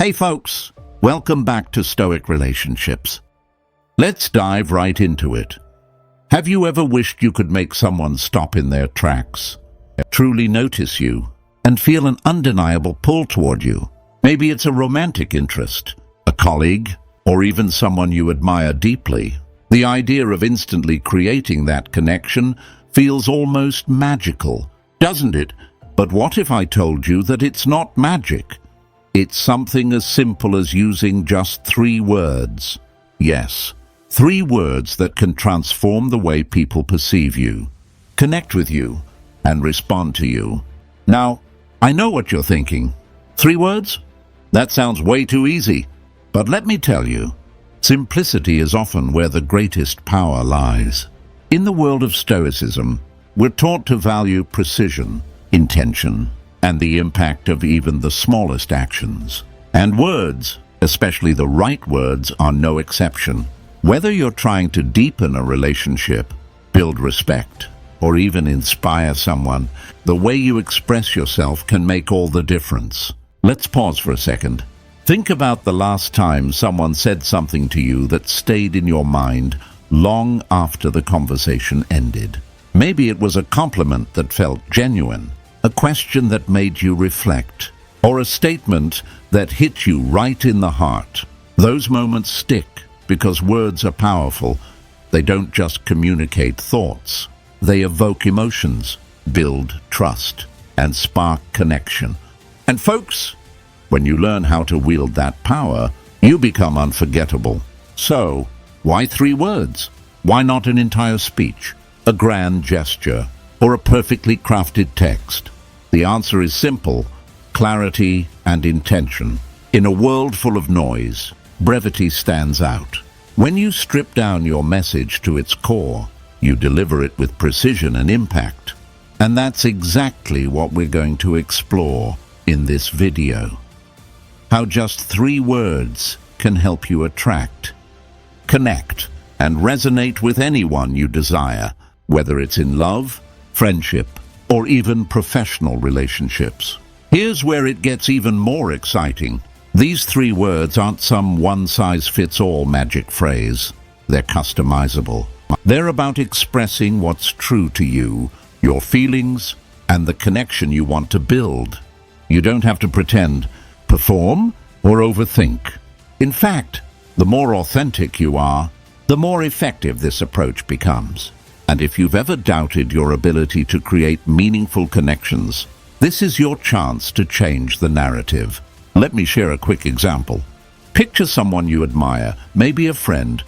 Hey folks, welcome back to Stoic Relationships. Let's dive right into it. Have you ever wished you could make someone stop in their tracks, truly notice you, and feel an undeniable pull toward you? Maybe it's a romantic interest, a colleague, or even someone you admire deeply. The idea of instantly creating that connection feels almost magical, doesn't it? But what if I told you that it's not magic? It's something as simple as using just 3 words. Yes, 3 words that can transform the way people perceive you, connect with you, and respond to you. Now, I know what you're thinking. 3 words? That sounds way too easy. But let me tell you, simplicity is often where the greatest power lies. In the world of Stoicism, we're taught to value precision, intention, and the impact of even the smallest actions. And words, especially the right words, are no exception. Whether you're trying to deepen a relationship, build respect, or even inspire someone, the way you express yourself can make all the difference. Let's pause for a second. Think about the last time someone said something to you that stayed in your mind long after the conversation ended. Maybe it was a compliment that felt genuine, a question that made you reflect, or a statement that hit you right in the heart. Those moments stick because words are powerful. They don't just communicate thoughts. They evoke emotions, build trust, and spark connection. And folks, when you learn how to wield that power, you become unforgettable. So, why 3 words? Why not an entire speech, a grand gesture, or a perfectly crafted text? The answer is simple: clarity and intention. In a world full of noise, brevity stands out. When you strip down your message to its core, you deliver it with precision and impact. And that's exactly what we're going to explore in this video. How just 3 words can help you attract, connect, and resonate with anyone you desire, whether it's in love, friendship, or even professional relationships. Here's where it gets even more exciting. These 3 words aren't some one-size-fits-all magic phrase. They're customizable. They're about expressing what's true to you, your feelings, and the connection you want to build. You don't have to pretend, perform, or overthink. In fact, the more authentic you are, the more effective this approach becomes. And if you've ever doubted your ability to create meaningful connections, this is your chance to change the narrative. Let me share a quick example. Picture someone you admire, maybe a friend,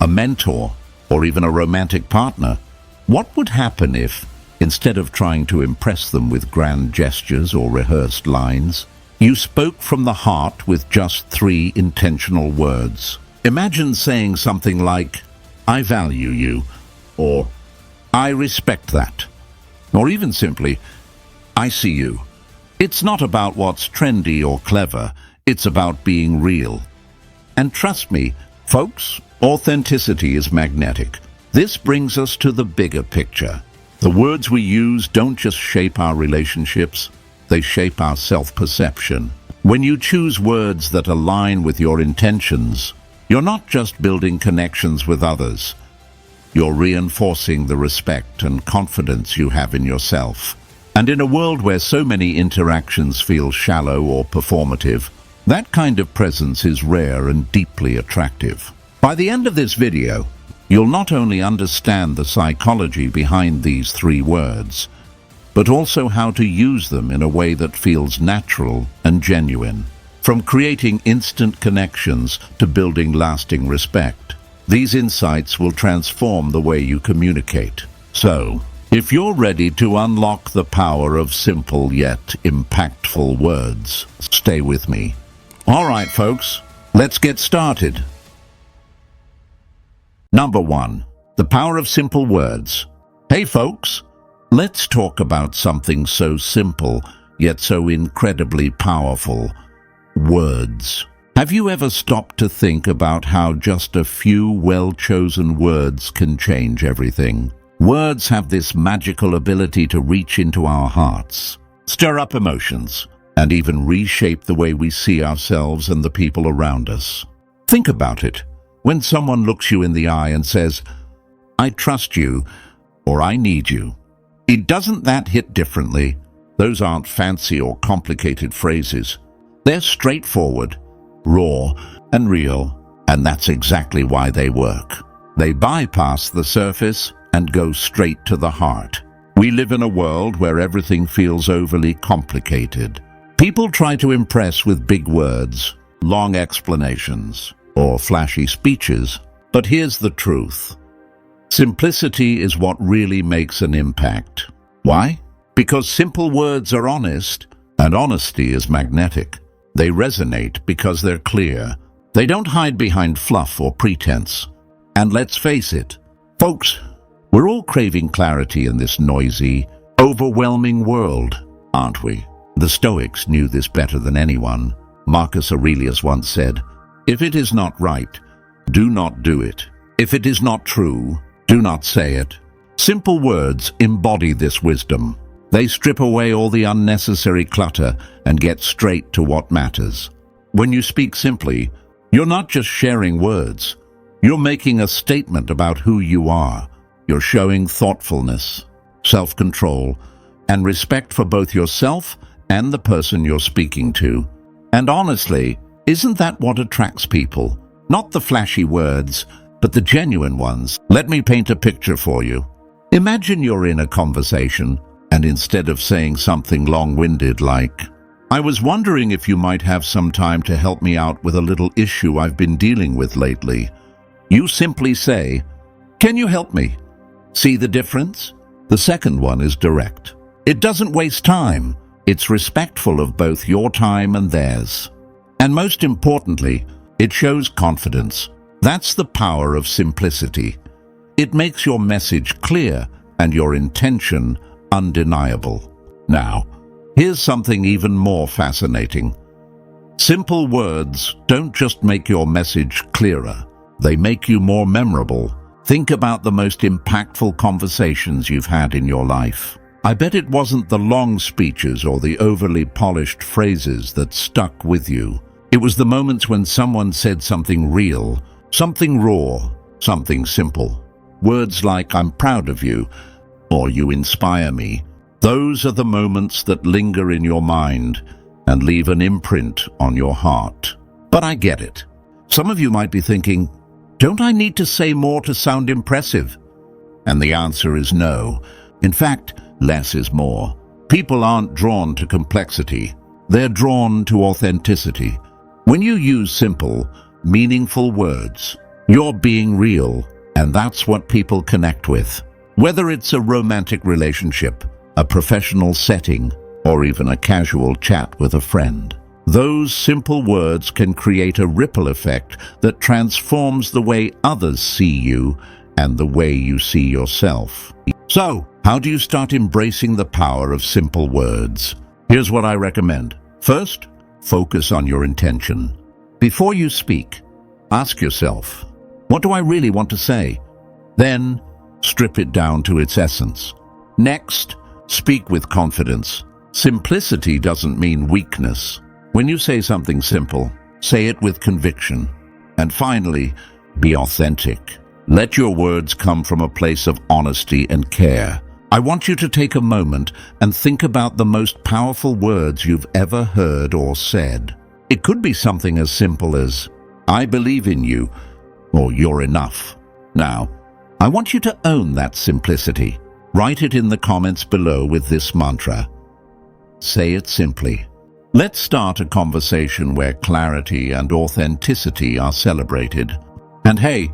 a mentor, or even a romantic partner. What would happen if, instead of trying to impress them with grand gestures or rehearsed lines, you spoke from the heart with just 3 intentional words? Imagine saying something like, "I value you," or "I respect that," or even simply, "I see you." It's not about what's trendy or clever, it's about being real. And trust me, folks, authenticity is magnetic. This brings us to the bigger picture. The words we use don't just shape our relationships, they shape our self-perception. When you choose words that align with your intentions, you're not just building connections with others, you're reinforcing the respect and confidence you have in yourself. And in a world where so many interactions feel shallow or performative, that kind of presence is rare and deeply attractive. By the end of this video, you'll not only understand the psychology behind these 3 words, but also how to use them in a way that feels natural and genuine. From creating instant connections to building lasting respect, these insights will transform the way you communicate. So, if you're ready to unlock the power of simple yet impactful words, stay with me. All right, folks, let's get started. Number 1, the power of simple words. Hey, folks, let's talk about something so simple yet so incredibly powerful: words. Have you ever stopped to think about how just a few well-chosen words can change everything? Words have this magical ability to reach into our hearts, stir up emotions, and even reshape the way we see ourselves and the people around us. Think about it. When someone looks you in the eye and says, "I trust you," or "I need you," doesn't that hit differently? Those aren't fancy or complicated phrases. They're straightforward, raw, and real, and that's exactly why they work. They bypass the surface and go straight to the heart. We live in a world where everything feels overly complicated. People try to impress with big words, long explanations, or flashy speeches, but here's the truth. Simplicity is what really makes an impact. Why? Because simple words are honest, and honesty is magnetic. They resonate because they're clear. They don't hide behind fluff or pretense. And let's face it, folks, we're all craving clarity in this noisy, overwhelming world, aren't we? The Stoics knew this better than anyone. Marcus Aurelius once said, "If it is not right, do not do it. If it is not true, do not say it." Simple words embody this wisdom. They strip away all the unnecessary clutter and get straight to what matters. When you speak simply, you're not just sharing words. You're making a statement about who you are. You're showing thoughtfulness, self-control, and respect for both yourself and the person you're speaking to. And honestly, isn't that what attracts people? Not the flashy words, but the genuine ones. Let me paint a picture for you. Imagine you're in a conversation, and instead of saying something long-winded like, "I was wondering if you might have some time to help me out with a little issue I've been dealing with lately," you simply say, "Can you help me?" See the difference? The second one is direct. It doesn't waste time. It's respectful of both your time and theirs. And most importantly, it shows confidence. That's the power of simplicity. It makes your message clear and your intention undeniable. Now, here's something even more fascinating. Simple words don't just make your message clearer, they make you more memorable. Think about the most impactful conversations you've had in your life. I bet it wasn't the long speeches or the overly polished phrases that stuck with you. It was the moments when someone said something real, something raw, something simple. Words like "I'm proud of you" or "you inspire me." Those are the moments that linger in your mind and leave an imprint on your heart. But I get it. Some of you might be thinking, don't I need to say more to sound impressive? And the answer is no. In fact, less is more. People aren't drawn to complexity. They're drawn to authenticity. When you use simple, meaningful words, you're being real, and that's what people connect with. Whether it's a romantic relationship, a professional setting, or even a casual chat with a friend, those simple words can create a ripple effect that transforms the way others see you and the way you see yourself. So, how do you start embracing the power of simple words? Here's what I recommend. First, focus on your intention. Before you speak, ask yourself, what do I really want to say? Then, strip it down to its essence. Next, speak with confidence. Simplicity doesn't mean weakness. When you say something simple, say it with conviction. And finally, be authentic. Let your words come from a place of honesty and care. I want you to take a moment and think about the most powerful words you've ever heard or said. It could be something as simple as, "I believe in you," or "You're enough." Now, I want you to own that simplicity. Write it in the comments below with this mantra. Say it simply. Let's start a conversation where clarity and authenticity are celebrated. And hey,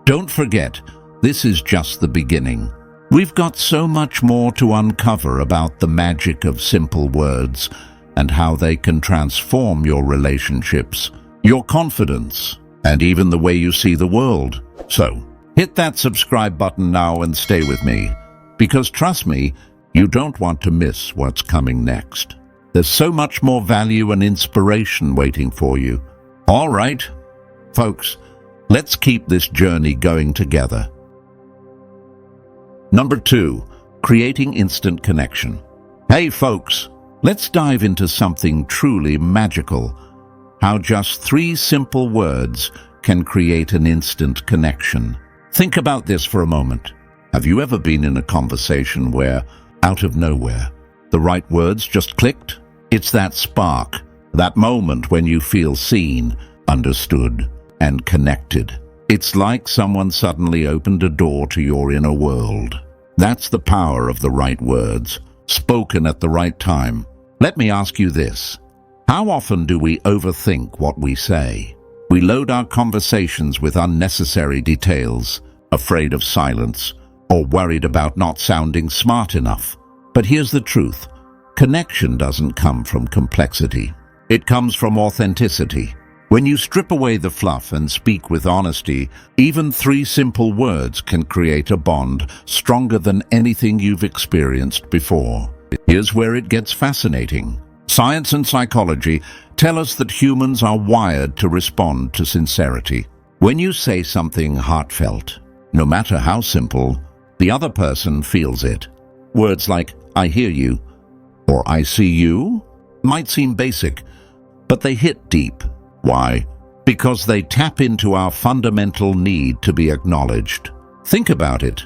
don't forget, this is just the beginning. We've got so much more to uncover about the magic of simple words and how they can transform your relationships, your confidence, and even the way you see the world. So, hit that subscribe button now and stay with me, because trust me, you don't want to miss what's coming next. There's so much more value and inspiration waiting for you. All right, folks, let's keep this journey going together. Number 2, creating instant connection. Hey folks, Let's dive into something truly magical. How just 3 simple words can create an instant connection. Think about this for a moment. Have you ever been in a conversation where, out of nowhere, the right words just clicked? It's that spark, that moment when you feel seen, understood, and connected. It's like someone suddenly opened a door to your inner world. That's the power of the right words, spoken at the right time. Let me ask you this. How often do we overthink what we say? We load our conversations with unnecessary details, afraid of silence, or worried about not sounding smart enough. But here's the truth. Connection doesn't come from complexity. It comes from authenticity. When you strip away the fluff and speak with honesty, even 3 simple words can create a bond stronger than anything you've experienced before. Here's where it gets fascinating. Science and psychology tell us that humans are wired to respond to sincerity. When you say something heartfelt, no matter how simple, the other person feels it. Words like, "I hear you," or "I see you," might seem basic, but they hit deep. Why? Because they tap into our fundamental need to be acknowledged. Think about it.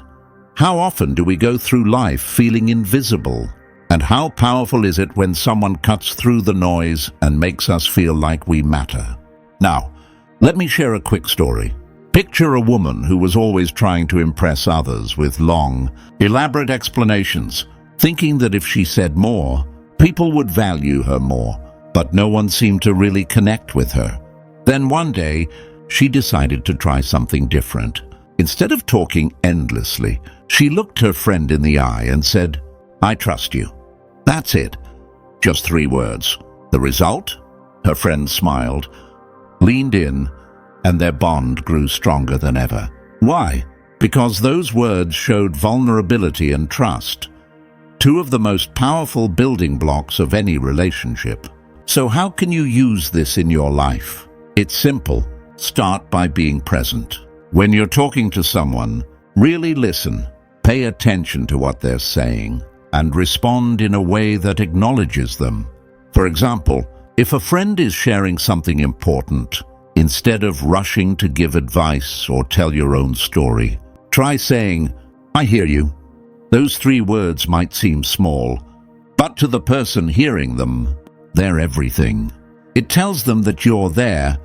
How often do we go through life feeling invisible? And how powerful is it when someone cuts through the noise and makes us feel like we matter? Now, let me share a quick story. Picture a woman who was always trying to impress others with long, elaborate explanations, thinking that if she said more, people would value her more. But no one seemed to really connect with her. Then one day, she decided to try something different. Instead of talking endlessly, she looked her friend in the eye and said, "I trust you." That's it. Just 3 words. The result? Her friend smiled, leaned in, and their bond grew stronger than ever. Why? Because those words showed vulnerability and trust, 2 of the most powerful building blocks of any relationship. So how can you use this in your life? It's simple. Start by being present. When you're talking to someone, really listen. Pay attention to what they're saying and respond in a way that acknowledges them. For example, if a friend is sharing something important, instead of rushing to give advice or tell your own story, try saying, "I hear you." Those 3 words might seem small, but to the person hearing them, they're everything. It tells them that you're there,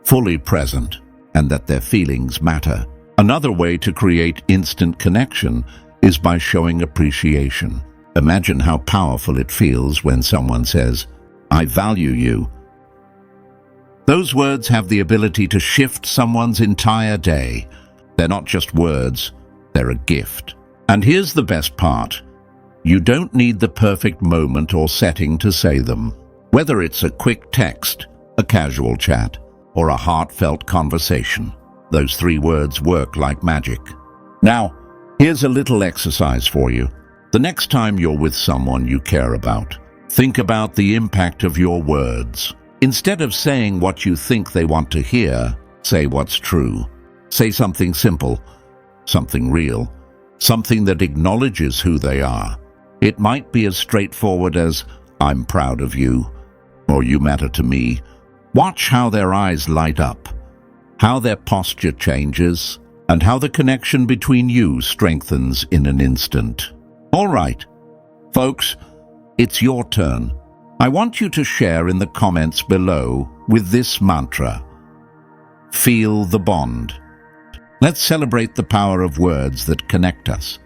fully present, and that their feelings matter. Another way to create instant connection is by showing appreciation. Imagine how powerful it feels when someone says, "I value you." Those words have the ability to shift someone's entire day. They're not just words, they're a gift. And here's the best part. You don't need the perfect moment or setting to say them. Whether it's a quick text, a casual chat, or a heartfelt conversation, those 3 words work like magic. Now, here's a little exercise for you. The next time you're with someone you care about, think about the impact of your words. Instead of saying what you think they want to hear, say what's true. Say something simple, something real, something that acknowledges who they are. It might be as straightforward as, "I'm proud of you," or "You matter to me." Watch how their eyes light up, how their posture changes, and how the connection between you strengthens in an instant. All right, folks, it's your turn. I want you to share in the comments below with this mantra. Feel the bond. Let's celebrate the power of words that connect us.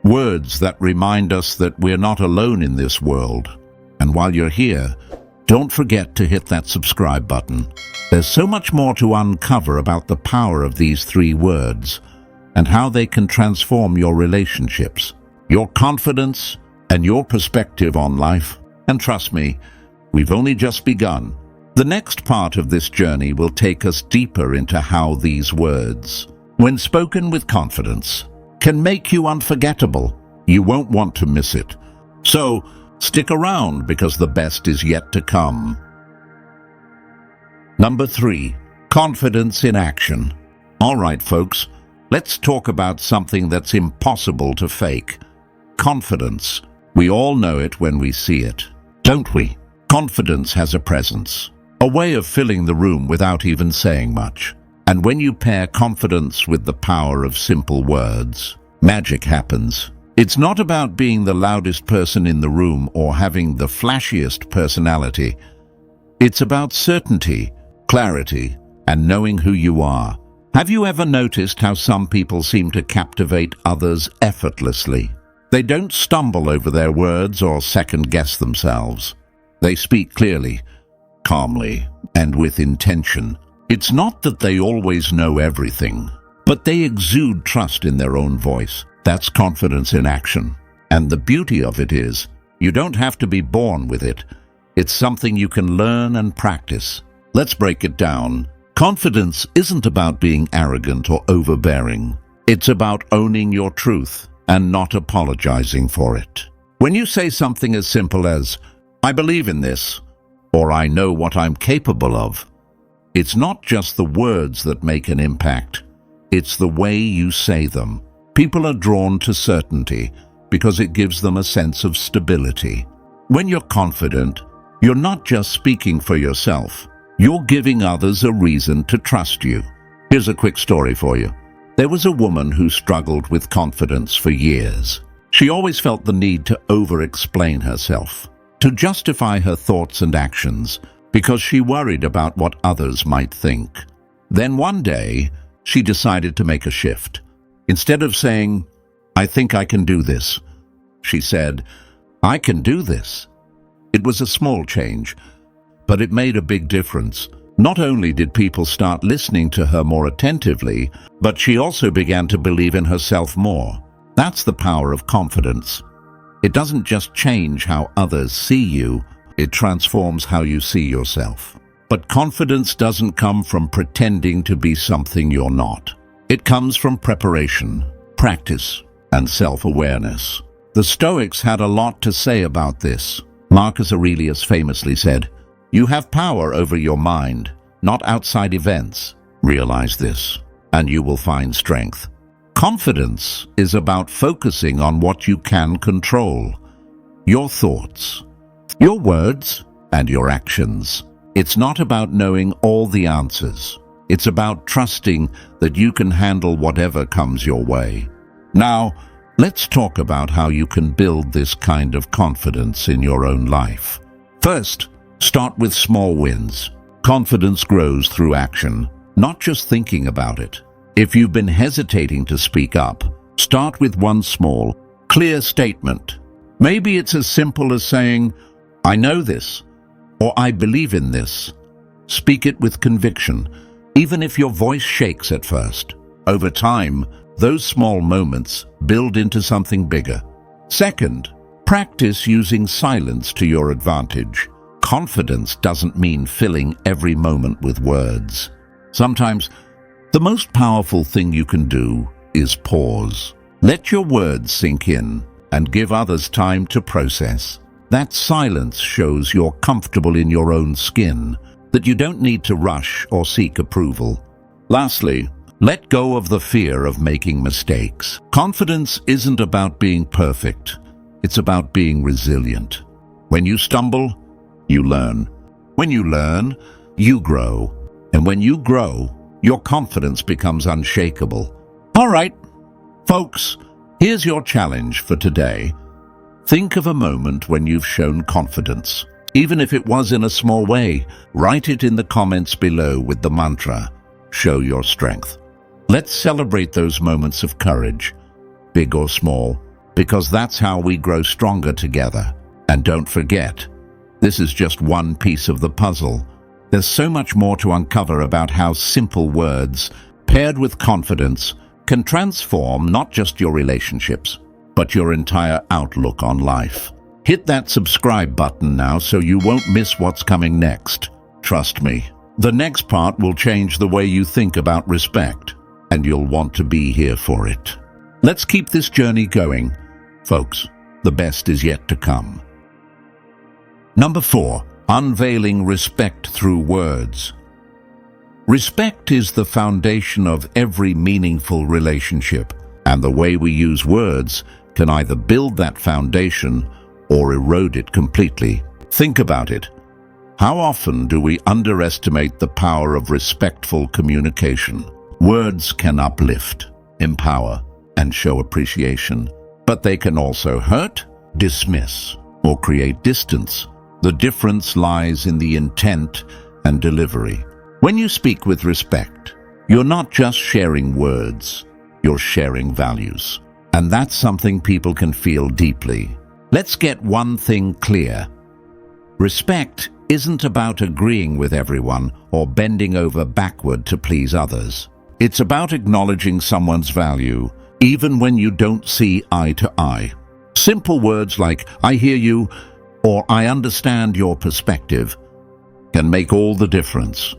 Words that remind us that we're not alone in this world. And while you're here, don't forget to hit that subscribe button. There's so much more to uncover about the power of these 3 words and how they can transform your relationships, your confidence, and your perspective on life. And trust me, we've only just begun. The next part of this journey will take us deeper into how these words, when spoken with confidence, can make you unforgettable. You won't want to miss it. So, stick around because the best is yet to come. Number 3, confidence in action. All right, folks, let's talk about something that's impossible to fake. Confidence. We all know it when we see it. don't we? Confidence has a presence, a way of filling the room without even saying much. And when you pair confidence with the power of simple words, magic happens. It's not about being the loudest person in the room or having the flashiest personality. It's about certainty, clarity, and knowing who you are. Have you ever noticed how some people seem to captivate others effortlessly? They don't stumble over their words or second-guess themselves. They speak clearly, calmly, and with intention. It's not that they always know everything, but they exude trust in their own voice. That's confidence in action. And the beauty of it is, you don't have to be born with it. It's something you can learn and practice. Let's break it down. Confidence isn't about being arrogant or overbearing. It's about owning your truth and not apologizing for it. When you say something as simple as, "I believe in this," or "I know what I'm capable of," it's not just the words that make an impact. It's the way you say them. People are drawn to certainty because it gives them a sense of stability. When you're confident, you're not just speaking for yourself. You're giving others a reason to trust you. Here's a quick story for you. There was a woman who struggled with confidence for years. She always felt the need to over-explain herself, to justify her thoughts and actions, because she worried about what others might think. Then one day, she decided to make a shift. Instead of saying, "I think I can do this," she said, "I can do this." It was a small change, but it made a big difference. Not only did people start listening to her more attentively, but she also began to believe in herself more. That's the power of confidence. It doesn't just change how others see you, it transforms how you see yourself. But confidence doesn't come from pretending to be something you're not. It comes from preparation, practice, and self-awareness. The Stoics had a lot to say about this. Marcus Aurelius famously said, "You have power over your mind, not outside events. Realize this, and you will find strength." Confidence is about focusing on what you can control. Your thoughts, your words, and your actions. It's not about knowing all the answers. It's about trusting that you can handle whatever comes your way. Now, let's talk about how you can build this kind of confidence in your own life. First, start with small wins. Confidence grows through action, not just thinking about it. If you've been hesitating to speak up, start with one small, clear statement. Maybe it's as simple as saying, "I know this," or "I believe in this." Speak it with conviction, even if your voice shakes at first. Over time, those small moments build into something bigger. Second, practice using silence to your advantage. Confidence doesn't mean filling every moment with words. Sometimes, the most powerful thing you can do is pause. Let your words sink in and give others time to process. That silence shows you're comfortable in your own skin, that you don't need to rush or seek approval. Lastly, let go of the fear of making mistakes. Confidence isn't about being perfect. It's about being resilient. When you stumble, you learn. When you learn, you grow. And when you grow, your confidence becomes unshakable. All right, folks, here's your challenge for today. Think of a moment when you've shown confidence. Even if it was in a small way, write it in the comments below with the mantra, "Show your strength." Let's celebrate those moments of courage, big or small, because that's how we grow stronger together. And don't forget, this is just one piece of the puzzle. There's so much more to uncover about how simple words, paired with confidence, can transform not just your relationships, but your entire outlook on life. Hit that subscribe button now so you won't miss what's coming next. Trust me, the next part will change the way you think about respect, and you'll want to be here for it. Let's keep this journey going. Folks, the best is yet to come. Number 4. Unveiling respect through words. Respect is the foundation of every meaningful relationship, and the way we use words can either build that foundation or erode it completely. Think about it. How often do we underestimate the power of respectful communication? Words can uplift, empower, and show appreciation, but they can also hurt, dismiss, or create distance. The difference lies in the intent and delivery. When you speak with respect, you're not just sharing words, you're sharing values. And that's something people can feel deeply. Let's get one thing clear. Respect isn't about agreeing with everyone or bending over backward to please others. It's about acknowledging someone's value, even when you don't see eye to eye. Simple words like, "I hear you," or "I understand your perspective," can make all the difference.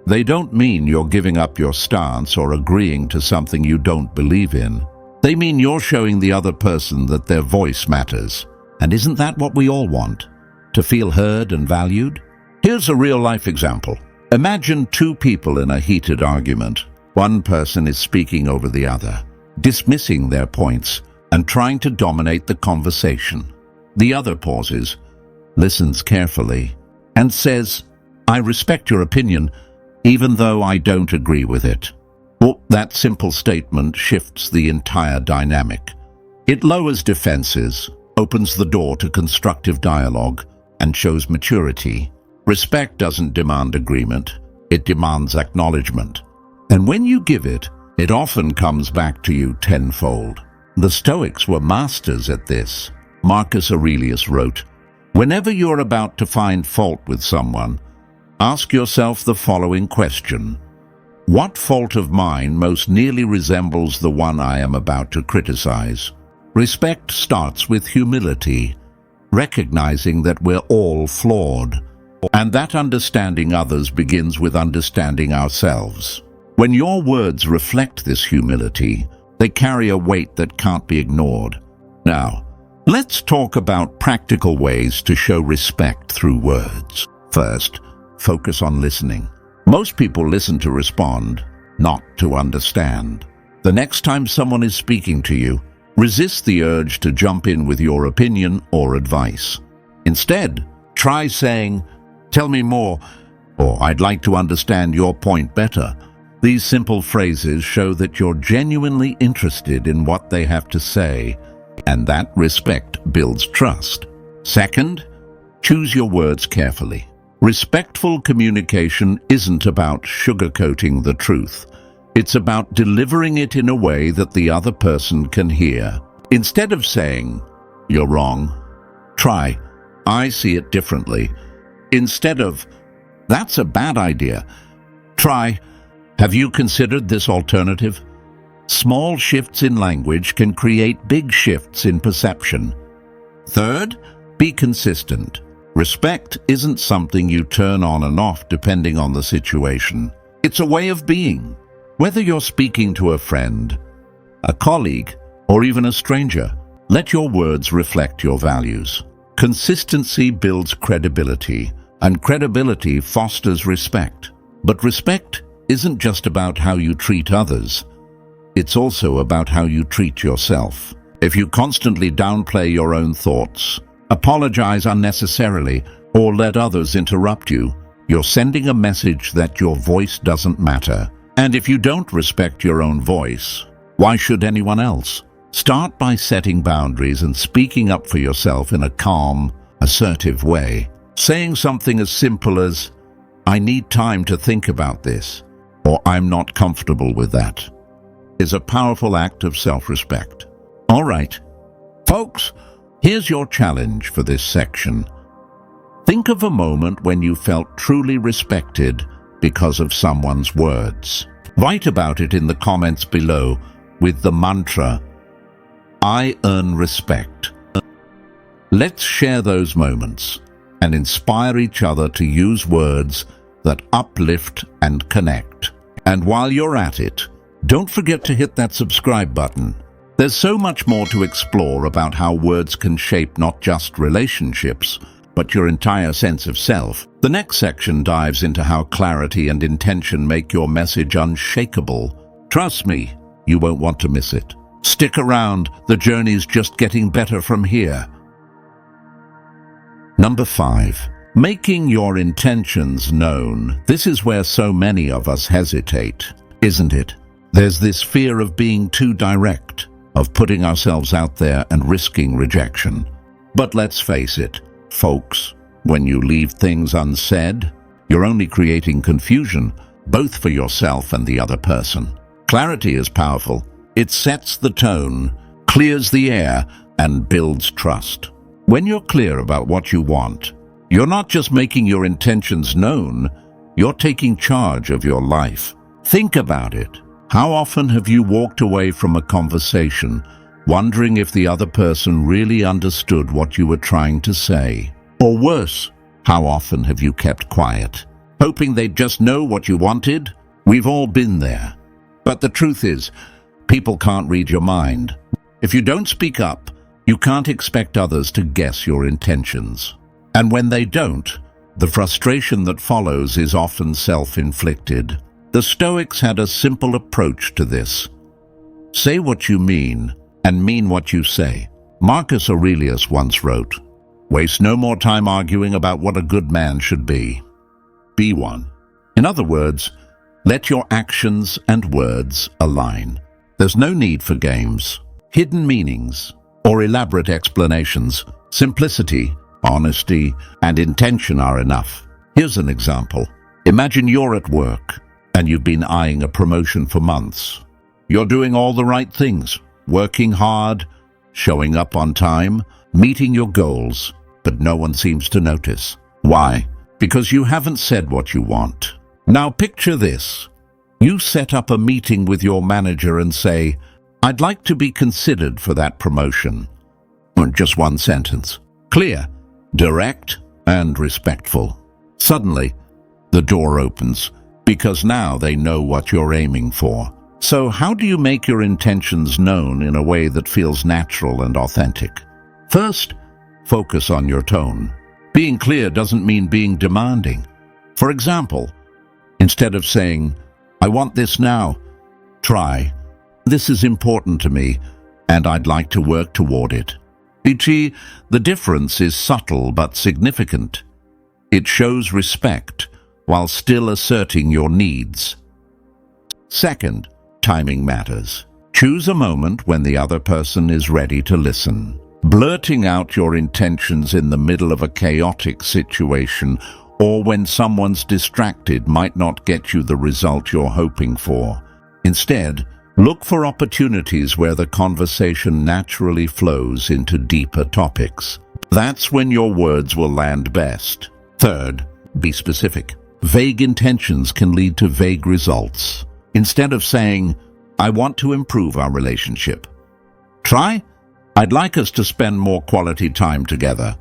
They don't mean you're giving up your stance or agreeing to something you don't believe in. They mean you're showing the other person that their voice matters. And isn't that what we all want? To feel heard and valued? Here's a real-life example. Imagine two people in a heated argument. One person is speaking over the other, dismissing their points and trying to dominate the conversation. The other pauses, listens carefully, and says, "I respect your opinion, even though I don't agree with it." Well, that simple statement shifts the entire dynamic. It lowers defenses, opens the door to constructive dialogue, and shows maturity. Respect doesn't demand agreement, it demands acknowledgement. And when you give it, it often comes back to you tenfold. The Stoics were masters at this. Marcus Aurelius wrote, "Whenever you're about to find fault with someone, ask yourself the following question: what fault of mine most nearly resembles the one I am about to criticize?" Respect starts with humility, recognizing that we're all flawed, and that understanding others begins with understanding ourselves. When your words reflect this humility, they carry a weight that can't be ignored. Now, let's talk about practical ways to show respect through words. First, focus on listening. Most people listen to respond, not to understand. The next time someone is speaking to you, resist the urge to jump in with your opinion or advice. Instead, try saying, "Tell me more," or "I'd like to understand your point better." These simple phrases show that you're genuinely interested in what they have to say, and that respect builds trust. Second, choose your words carefully. Respectful communication isn't about sugarcoating the truth. It's about delivering it in a way that the other person can hear. Instead of saying, "You're wrong," try, "I see it differently." Instead of, "That's a bad idea," try, "Have you considered this alternative?" Small shifts in language can create big shifts in perception. Third, be consistent. Respect isn't something you turn on and off depending on the situation. It's a way of being. Whether you're speaking to a friend, a colleague, or even a stranger, let your words reflect your values. Consistency builds credibility, and credibility fosters respect. But respect isn't just about how you treat others. It's also about how you treat yourself. If you constantly downplay your own thoughts, apologize unnecessarily, or let others interrupt you, you're sending a message that your voice doesn't matter. And if you don't respect your own voice, why should anyone else? Start by setting boundaries and speaking up for yourself in a calm, assertive way. Saying something as simple as, "I need time to think about this," or "I'm not comfortable with that," is a powerful act of self-respect. All right, folks, here's your challenge for this section. Think of a moment when you felt truly respected because of someone's words. Write about it in the comments below with the mantra, "I earn respect." Let's share those moments and inspire each other to use words that uplift and connect. And while you're at it, don't forget to hit that subscribe button. There's so much more to explore about how words can shape not just relationships, but your entire sense of self. The next section dives into how clarity and intention make your message unshakable. Trust me, you won't want to miss it. Stick around, the journey's just getting better from here. Number 5. Making your intentions known. This is where so many of us hesitate, isn't it? There's this fear of being too direct, of putting ourselves out there and risking rejection. But let's face it, folks, when you leave things unsaid, you're only creating confusion, both for yourself and the other person. Clarity is powerful. It sets the tone, clears the air, and builds trust. When you're clear about what you want, you're not just making your intentions known, you're taking charge of your life. Think about it. How often have you walked away from a conversation, wondering if the other person really understood what you were trying to say? Or worse, how often have you kept quiet, hoping they'd just know what you wanted? We've all been there. But the truth is, people can't read your mind. If you don't speak up, you can't expect others to guess your intentions. And when they don't, the frustration that follows is often self-inflicted. The Stoics had a simple approach to this. Say what you mean, and mean what you say. Marcus Aurelius once wrote, "Waste no more time arguing about what a good man should be. Be one." In other words, let your actions and words align. There's no need for games, hidden meanings, or elaborate explanations. Simplicity, honesty, and intention are enough. Here's an example. Imagine you're at work, and you've been eyeing a promotion for months. You're doing all the right things, working hard, showing up on time, meeting your goals, but no one seems to notice. Why? Because you haven't said what you want. Now picture this. You set up a meeting with your manager and say, "I'd like to be considered for that promotion." Just one sentence. Clear, direct, and respectful. Suddenly, the door opens, because now they know what you're aiming for. So how do you make your intentions known in a way that feels natural and authentic? First, focus on your tone. Being clear doesn't mean being demanding. For example, instead of saying, "I want this now," try, "This is important to me, and I'd like to work toward it." E.g., the difference is subtle but significant. It shows respect while still asserting your needs. Second, timing matters. Choose a moment when the other person is ready to listen. Blurting out your intentions in the middle of a chaotic situation or when someone's distracted might not get you the result you're hoping for. Instead, look for opportunities where the conversation naturally flows into deeper topics. That's when your words will land best. Third, be specific. Vague intentions can lead to vague results. Instead of saying, "I want to improve our relationship," try, "I'd like us to spend more quality time together."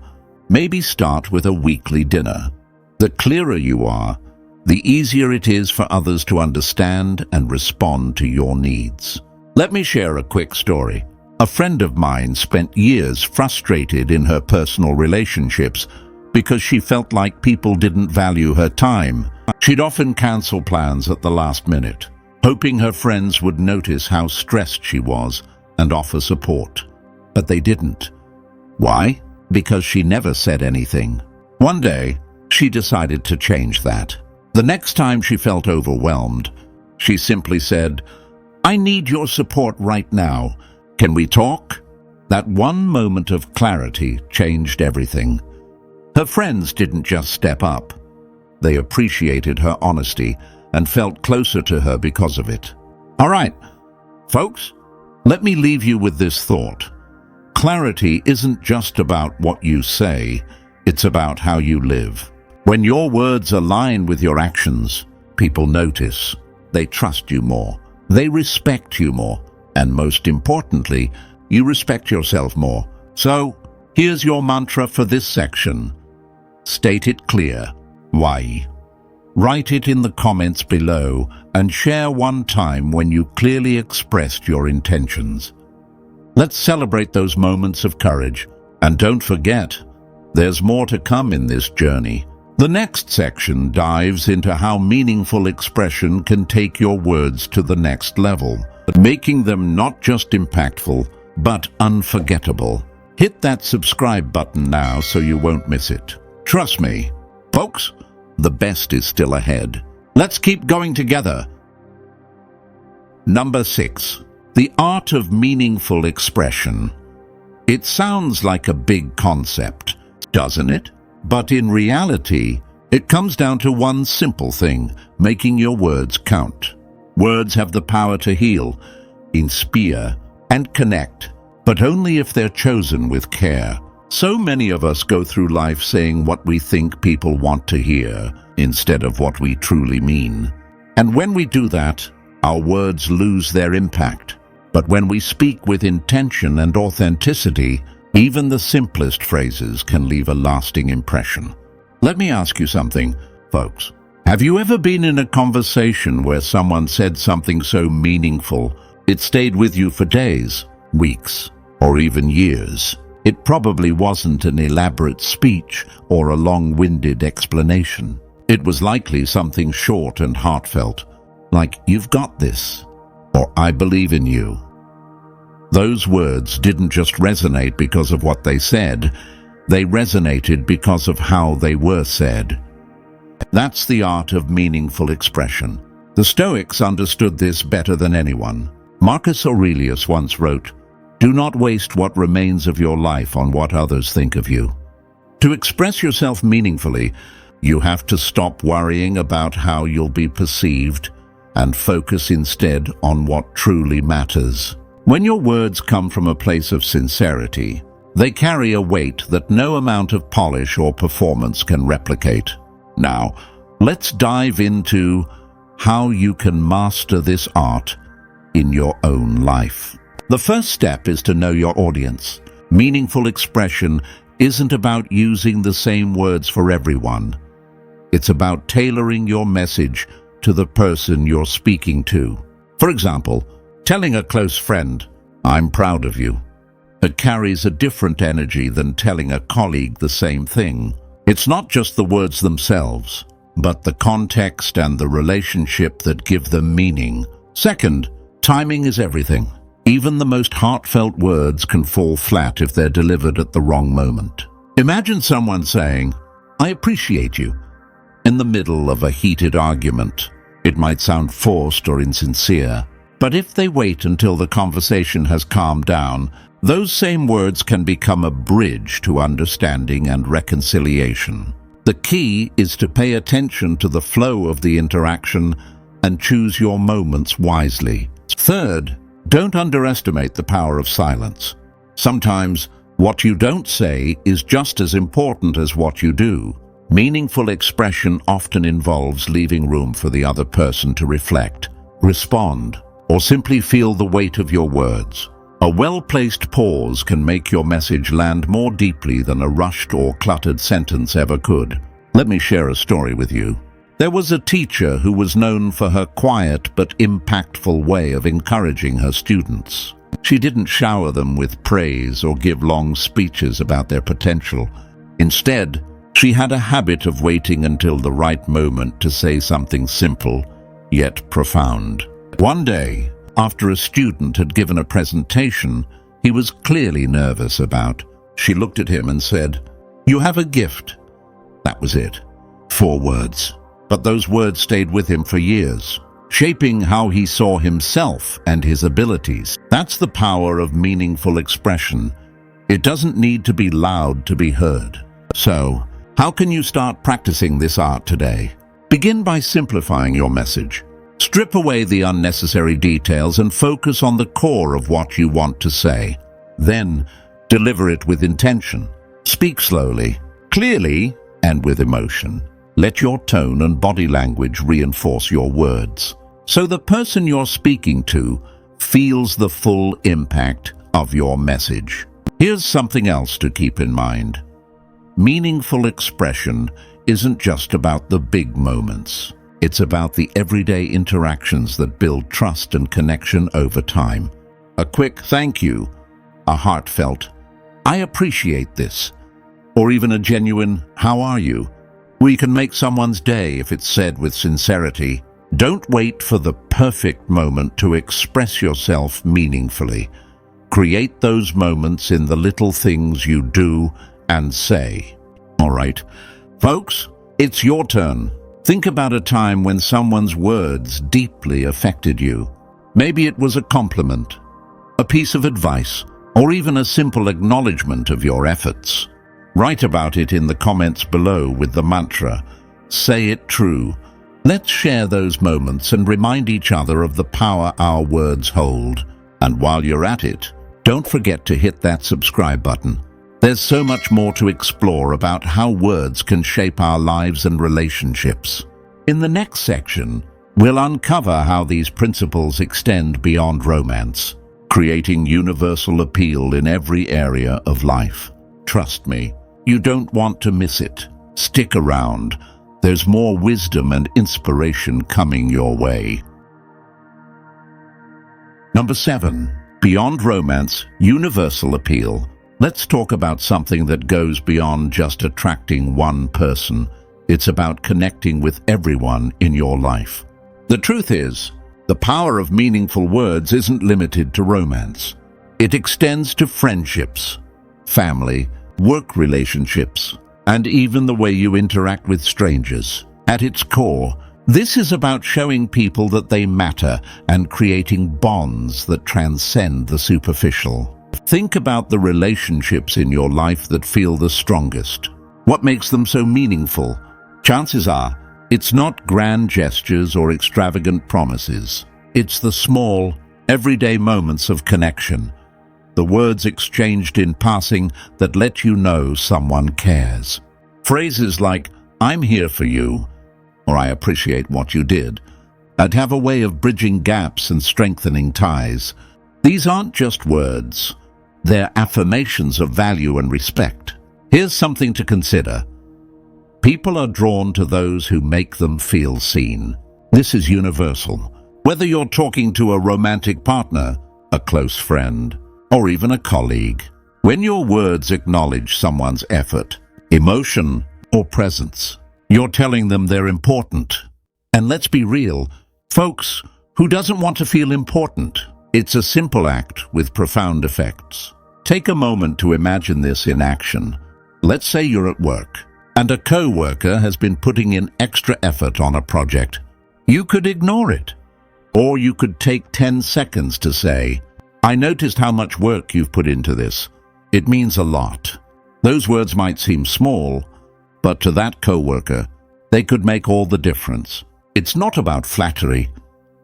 Maybe start with a weekly dinner. The clearer you are, the easier it is for others to understand and respond to your needs. Let me share a quick story. A friend of mine spent years frustrated in her personal relationships because she felt like people didn't value her time. She'd often cancel plans at the last minute, hoping her friends would notice how stressed she was and offer support. But they didn't. Why? Because she never said anything. One day, she decided to change that. The next time she felt overwhelmed, she simply said, "I need your support right now. Can we talk?" That one moment of clarity changed everything. Her friends didn't just step up. They appreciated her honesty and felt closer to her because of it. All right, folks, let me leave you with this thought. Clarity isn't just about what you say, it's about how you live. When your words align with your actions, people notice. They trust you more. They respect you more. And most importantly, you respect yourself more. So, here's your mantra for this section. State it clear. Why? Write it in the comments below and share one time when you clearly expressed your intentions. Let's celebrate those moments of courage. And don't forget, there's more to come in this journey. The next section dives into how meaningful expression can take your words to the next level, making them not just impactful, but unforgettable. Hit that subscribe button now so you won't miss it. Trust me, folks, the best is still ahead. Let's keep going together. Number 6. The art of meaningful expression. It sounds like a big concept, doesn't it? But in reality, it comes down to one simple thing: making your words count. Words have the power to heal, inspire, and connect, but only if they're chosen with care. So many of us go through life saying what we think people want to hear instead of what we truly mean. And when we do that, our words lose their impact. But when we speak with intention and authenticity, even the simplest phrases can leave a lasting impression. Let me ask you something, folks. Have you ever been in a conversation where someone said something so meaningful it stayed with you for days, weeks, or even years? It probably wasn't an elaborate speech or a long-winded explanation. It was likely something short and heartfelt, like "You've got this," or "I believe in you." Those words didn't just resonate because of what they said, they resonated because of how they were said. That's the art of meaningful expression. The Stoics understood this better than anyone. Marcus Aurelius once wrote, "Do not waste what remains of your life on what others think of you." To express yourself meaningfully, you have to stop worrying about how you'll be perceived and focus instead on what truly matters. When your words come from a place of sincerity, they carry a weight that no amount of polish or performance can replicate. Now, let's dive into how you can master this art in your own life. The first step is to know your audience. Meaningful expression isn't about using the same words for everyone. It's about tailoring your message to the person you're speaking to. For example, telling a close friend, "I'm proud of you," it carries a different energy than telling a colleague the same thing. It's not just the words themselves, but the context and the relationship that give them meaning. Second, timing is everything. Even the most heartfelt words can fall flat if they're delivered at the wrong moment. Imagine someone saying, "I appreciate you," in the middle of a heated argument. It might sound forced or insincere, but if they wait until the conversation has calmed down, those same words can become a bridge to understanding and reconciliation. The key is to pay attention to the flow of the interaction and choose your moments wisely. Third, don't underestimate the power of silence. Sometimes what you don't say is just as important as what you do. Meaningful expression often involves leaving room for the other person to reflect, respond, or simply feel the weight of your words. A well-placed pause can make your message land more deeply than a rushed or cluttered sentence ever could. Let me share a story with you. There was a teacher who was known for her quiet but impactful way of encouraging her students. She didn't shower them with praise or give long speeches about their potential. Instead, she had a habit of waiting until the right moment to say something simple, yet profound. One day, after a student had given a presentation he was clearly nervous about, she looked at him and said, "You have a gift." That was it. 4 words. But those words stayed with him for years, shaping how he saw himself and his abilities. That's the power of meaningful expression. It doesn't need to be loud to be heard. So, how can you start practicing this art today? Begin by simplifying your message. Strip away the unnecessary details and focus on the core of what you want to say. Then, deliver it with intention. Speak slowly, clearly, and with emotion. Let your tone and body language reinforce your words, so the person you're speaking to feels the full impact of your message. Here's something else to keep in mind. Meaningful expression isn't just about the big moments. It's about the everyday interactions that build trust and connection over time. A quick thank you, a heartfelt, "I appreciate this," or even a genuine, "How are you?" We can make someone's day if it's said with sincerity. Don't wait for the perfect moment to express yourself meaningfully. Create those moments in the little things you do and say. All right, folks, it's your turn. Think about a time when someone's words deeply affected you. Maybe it was a compliment, a piece of advice, or even a simple acknowledgement of your efforts. Write about it in the comments below with the mantra, "Say it true." Let's share those moments and remind each other of the power our words hold. And while you're at it, don't forget to hit that subscribe button. There's so much more to explore about how words can shape our lives and relationships. In the next section, we'll uncover how these principles extend beyond romance, creating universal appeal in every area of life. Trust me, you don't want to miss it. Stick around. There's more wisdom and inspiration coming your way. Number 7. Beyond romance, universal appeal. Let's talk about something that goes beyond just attracting one person. It's about connecting with everyone in your life. The truth is, the power of meaningful words isn't limited to romance. It extends to friendships, family, work relationships, and even the way you interact with strangers. At its core, this is about showing people that they matter and creating bonds that transcend the superficial. Think about the relationships in your life that feel the strongest. What makes them so meaningful? Chances are, it's not grand gestures or extravagant promises. It's the small, everyday moments of connection. The words exchanged in passing that let you know someone cares. Phrases like, "I'm here for you," or "I appreciate what you did," and have a way of bridging gaps and strengthening ties. These aren't just words. They're affirmations of value and respect. Here's something to consider. People are drawn to those who make them feel seen. This is universal. Whether you're talking to a romantic partner, a close friend, or even a colleague, when your words acknowledge someone's effort, emotion, or presence, you're telling them they're important. And let's be real, folks, who doesn't want to feel important? It's a simple act with profound effects. Take a moment to imagine this in action. Let's say you're at work, and a co-worker has been putting in extra effort on a project. You could ignore it, or you could take 10 seconds to say, "I noticed how much work you've put into this. It means a lot." Those words might seem small, but to that co-worker, they could make all the difference. It's not about flattery,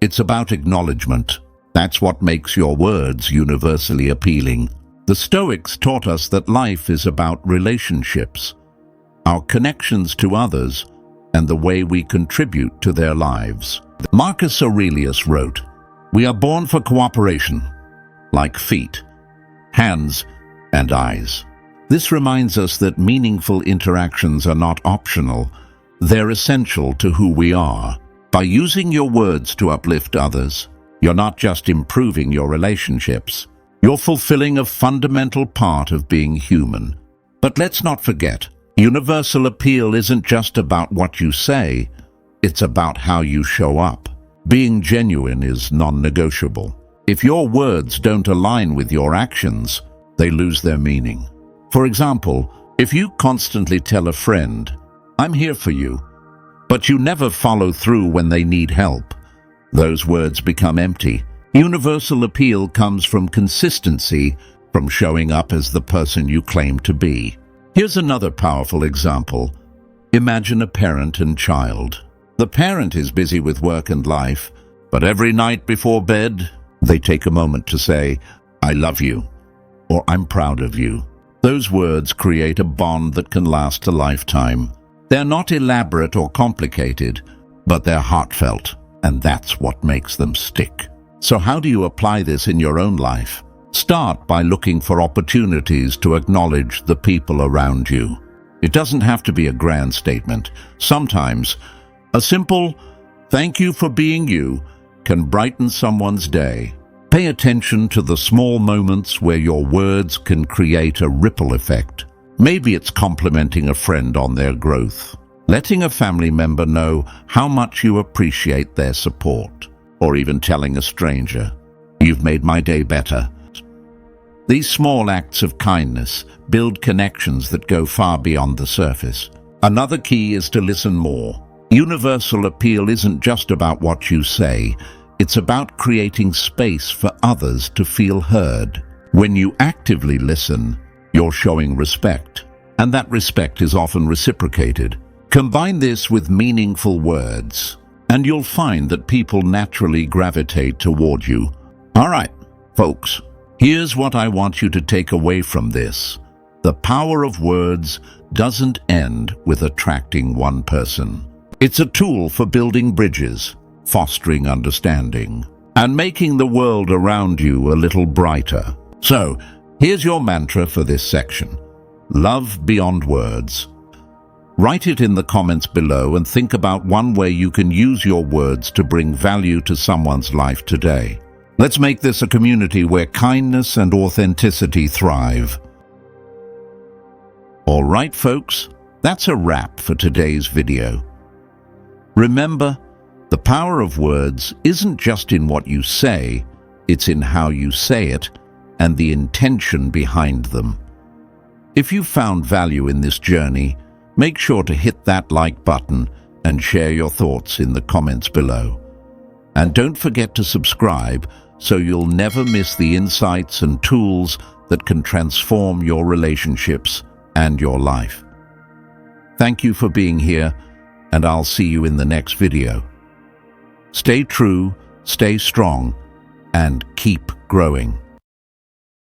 it's about acknowledgement. That's what makes your words universally appealing. The Stoics taught us that life is about relationships, our connections to others, and the way we contribute to their lives. Marcus Aurelius wrote, "We are born for cooperation, like feet, hands, and eyes." This reminds us that meaningful interactions are not optional. They're essential to who we are. By using your words to uplift others, you're not just improving your relationships, you're fulfilling a fundamental part of being human. But let's not forget, universal appeal isn't just about what you say, it's about how you show up. Being genuine is non-negotiable. If your words don't align with your actions, they lose their meaning. For example, if you constantly tell a friend, "I'm here for you," but you never follow through when they need help, those words become empty. Universal appeal comes from consistency, from showing up as the person you claim to be. Here's another powerful example. Imagine a parent and child. The parent is busy with work and life, but every night before bed, they take a moment to say, "I love you," or "I'm proud of you." Those words create a bond that can last a lifetime. They're not elaborate or complicated, but they're heartfelt, and that's what makes them stick. So how do you apply this in your own life? Start by looking for opportunities to acknowledge the people around you. It doesn't have to be a grand statement. Sometimes, a simple "thank you for being you" can brighten someone's day. Pay attention to the small moments where your words can create a ripple effect. Maybe it's complimenting a friend on their growth, letting a family member know how much you appreciate their support, or even telling a stranger, "You've made my day better." These small acts of kindness build connections that go far beyond the surface. Another key is to listen more. Universal appeal isn't just about what you say, it's about creating space for others to feel heard. When you actively listen, you're showing respect, and that respect is often reciprocated. Combine this with meaningful words, and you'll find that people naturally gravitate toward you. All right, folks, here's what I want you to take away from this. The power of words doesn't end with attracting one person. It's a tool for building bridges, fostering understanding, and making the world around you a little brighter. So, here's your mantra for this section. Love beyond words. Write it in the comments below and think about one way you can use your words to bring value to someone's life today. Let's make this a community where kindness and authenticity thrive. All right, folks, that's a wrap for today's video. Remember, the power of words isn't just in what you say, it's in how you say it and the intention behind them. If you found value in this journey, make sure to hit that like button and share your thoughts in the comments below. And don't forget to subscribe so you'll never miss the insights and tools that can transform your relationships and your life. Thank you for being here, and I'll see you in the next video. Stay true, stay strong, and keep growing.